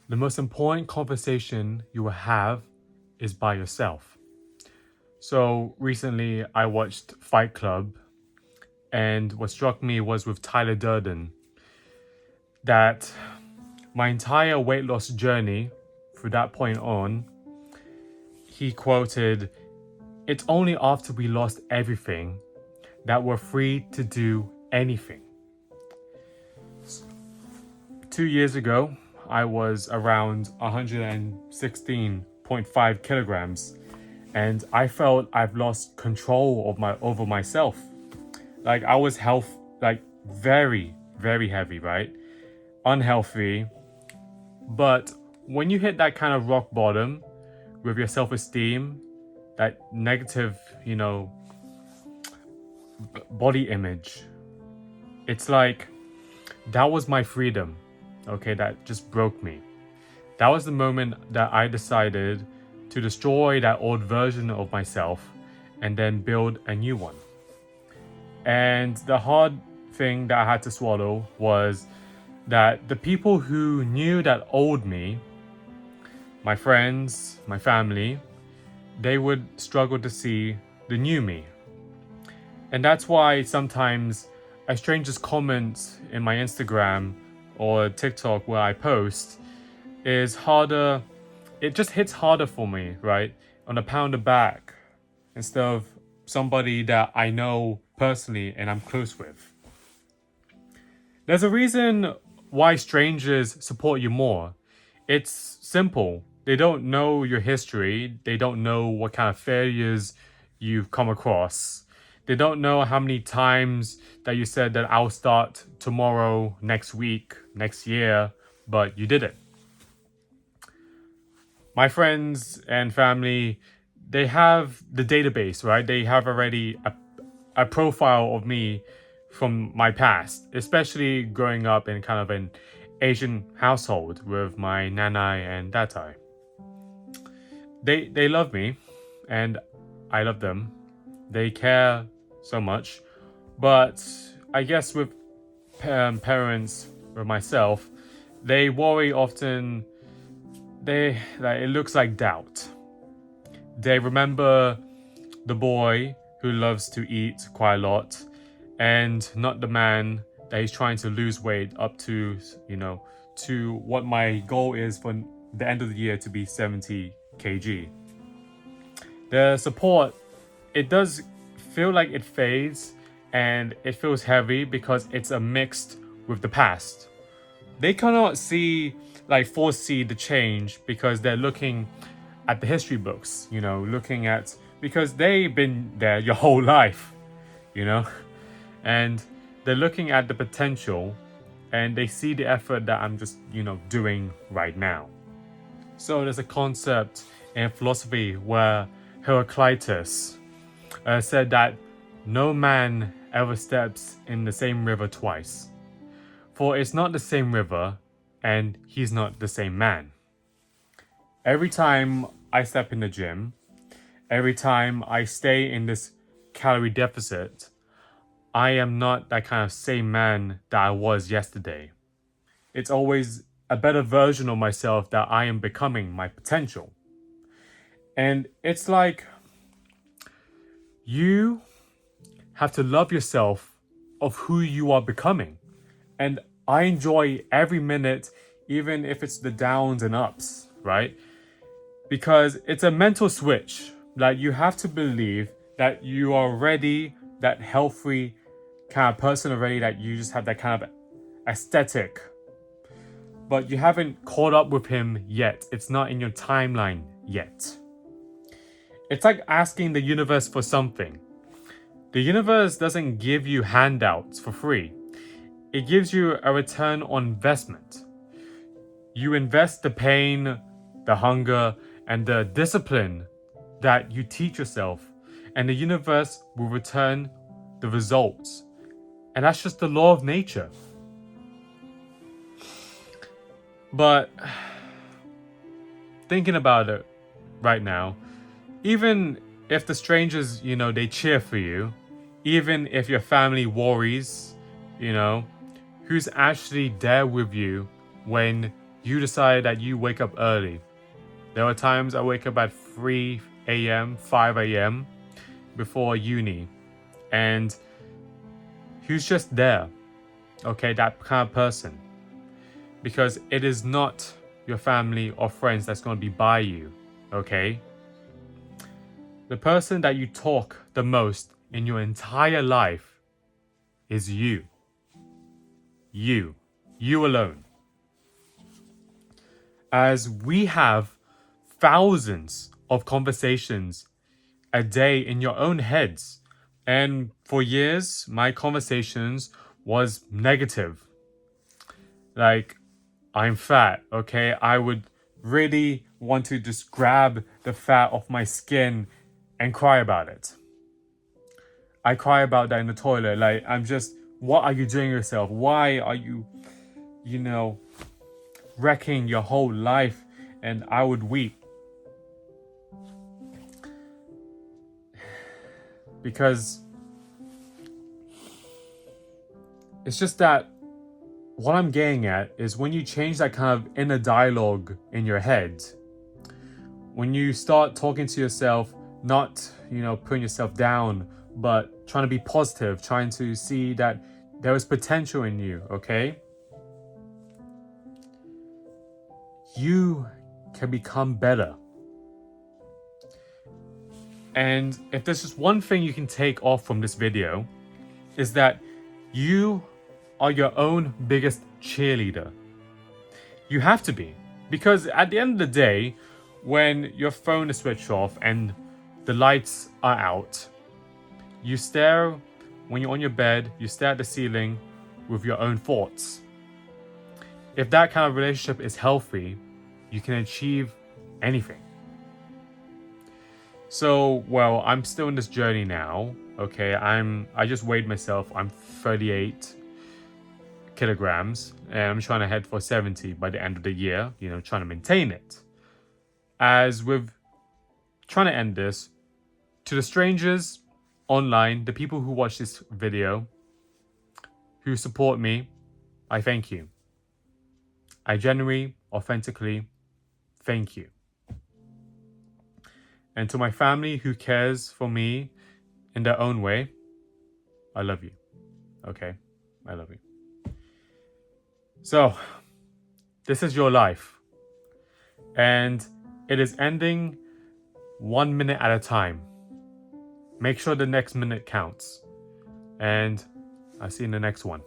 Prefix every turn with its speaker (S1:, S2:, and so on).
S1: The most important conversation you will have is by yourself. So recently I watched Fight Club, and what struck me was with Tyler Durden that my entire weight loss journey from that point on, he quoted, "It's only after we lost everything that we're free to do anything." 2 years ago, I was around 116.5 kilograms, and I felt I've lost control of my over myself. Like I was very, very heavy, right? Unhealthy. But when you hit that kind of rock bottom with your self-esteem, that negative, body image, it's like that was my freedom. Okay, that just broke me. That was the moment that I decided to destroy that old version of myself and then build a new one. And the hard thing that I had to swallow was that the people who knew that old me, my friends, my family, they would struggle to see the new me. And that's why sometimes a stranger's comment in my Instagram or TikTok where I post is harder. It just hits harder for me, right? On a pound of back instead of somebody that I know personally and I'm close with. There's a reason why strangers support you more. It's simple. They don't know your history. They don't know what kind of failures you've come across. They don't know how many times that you said that I'll start tomorrow, next week, next year, but you did it. My friends and family, they have the database, right? They have already a profile of me from my past, especially growing up in kind of an Asian household with my nanai and datai. They love me, and I love them. They care so much, but I guess with parents or myself, they worry often. It looks like doubt. They remember the boy who loves to eat quite a lot, and not the man that he's trying to lose weight up to, to what my goal is for the end of the year to be 70 kg. The support, it does feel like it fades and it feels heavy because it's a mixed with the past. They cannot foresee the change because they're looking at the history books, looking at, because they've been there your whole life, and they're looking at the potential and they see the effort that I'm just, doing right now. So there's a concept in philosophy where Heraclitus said that no man ever steps in the same river twice, for it's not the same river and he's not the same man. Every time I step in the gym, every time I stay in this calorie deficit, I am not that kind of same man that I was yesterday. It's always a better version of myself that I am becoming, my potential. And it's like you have to love yourself of who you are becoming. And I enjoy every minute, even if it's the downs and ups, right? Because it's a mental switch. Like you have to believe that you are already that healthy kind of person already, that you just have that kind of aesthetic. But you haven't caught up with him yet. It's not in your timeline yet. It's like asking the universe for something. The universe doesn't give you handouts for free. It gives you a return on investment. You invest the pain, the hunger, and the discipline that you teach yourself, and the universe will return the results. And that's just the law of nature. But thinking about it right now, even if the strangers, they cheer for you, even if your family worries, who's actually there with you when You decide that you wake up early. There are times I wake up at 3 a.m., 5 a.m. before uni. And who's just there? Okay, that kind of person. Because it is not your family or friends that's going to be by you. Okay? The person that you talk the most in your entire life is you. You. You alone. As we have thousands of conversations a day in your own heads. And for years, my conversations was negative. Like, I'm fat, okay? I would really want to just grab the fat off my skin and cry about it. I cry about that in the toilet. Like, I'm just, what are you doing yourself? Why are you, wrecking your whole life? And I would weep. Because it's just that what I'm getting at is when you change that kind of inner dialogue in your head, when you start talking to yourself, not, putting yourself down, but trying to be positive, trying to see that there is potential in you, okay? You can become better. And if there's just one thing you can take off from this video, is that you are your own biggest cheerleader. You have to be. Because at the end of the day, when your phone is switched off and the lights are out, you stare, when you're on your bed, you stare at the ceiling with your own thoughts. If that kind of relationship is healthy, you can achieve anything. So, well, I'm still in this journey now. Okay, I just weighed myself. I'm 38 kilograms and I'm trying to head for 70 by the end of the year, trying to maintain it. As with trying to end this, to the strangers online, the people who watch this video, who support me, I thank you. I genuinely, authentically thank you. And to my family who cares for me in their own way, I love you. Okay? I love you. So, this is your life. And it is ending 1 minute at a time. Make sure the next minute counts. And I'll see you in the next one.